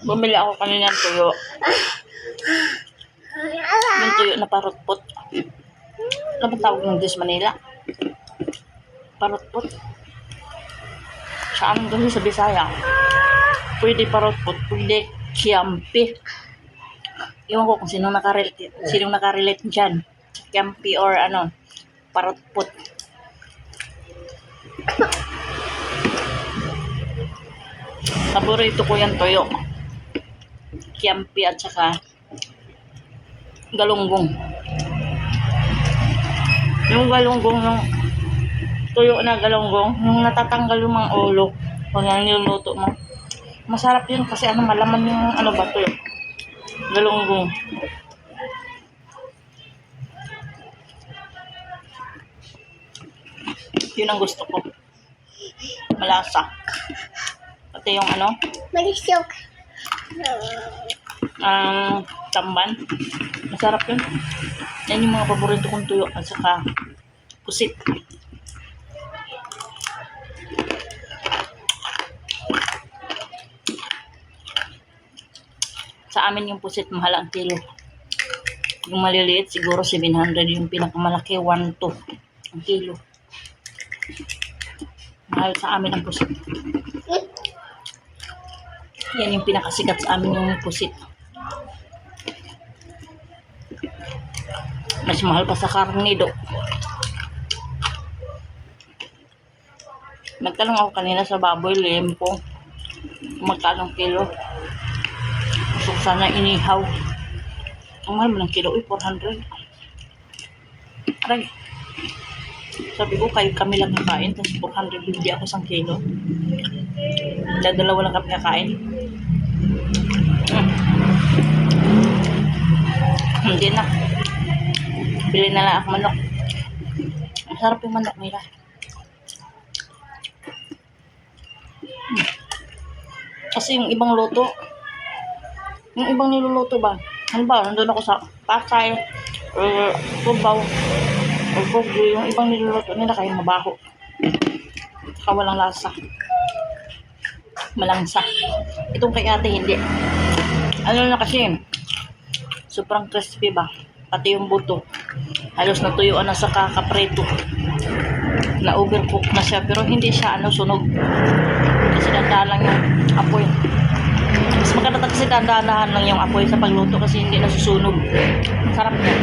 Bumili ako kanina ng tuyo. Yung tuyo na parutpot. Ano ba tawag ng Diyos Manila? Parutpot. Sa amin kasi sa Bisaya. Pwede parutpot, pwede kiampi. Iwan ko kung sinong nakarelate dyan. Kiampi or ano, parutpot. Paborito ko yung tuyo. Kiampi at saka galunggong. Yung galunggong, yung tuyo na galunggong, yung natatanggal yung mga ulo pag niluluto mo. Masarap yun kasi ano, malaman yung ano ba tuyo. Galunggong. Yun ang gusto ko. Malasa. Pati yung ano, Malisok. tamban. Masarap yun. Yan yung mga paborito kong tuyo at saka pusit. Sa amin yung pusit mahal ang kilo. Yung maliliit siguro 700, yung pinakamalaki 1.2 ang kilo. Mahal sa amin ang pusit. Yan yung pinakasikat sa amin yung pusit. Mas mahal pa sa karnido. Nagtanong ako kanina sa baboy, lempo. Magkano kilo? Gusto ko sana inihaw. Ang mahal mo ng kilo, 400. Aray. Sabi ko, kami lang kakain, tapos 400 hindi ako isang kilo. Dadalawa lang kami kakain. Hindi na. Bili na lang ako manok. Masarap yung manok nila. Kasi yung ibang luto, yung ibang niluluto ba? Ano ba? Nandun ako sa patay, or kubaw, or kugyo. Yung ibang niluluto nila kaya mabaho. Saka walang lasa. Malangsa. Itong kay ate hindi. Ano na kasi, sobrang crispy ba? Pati yung buto. Halos natuyuan na sa kakapreto. Na overcook na siya. Pero hindi siya sunog. Kasi dandahan lang yung apoy. Mas maganda kasi dandahan lang yung apoy sa pagluto kasi hindi nasusunog. Sarap niya.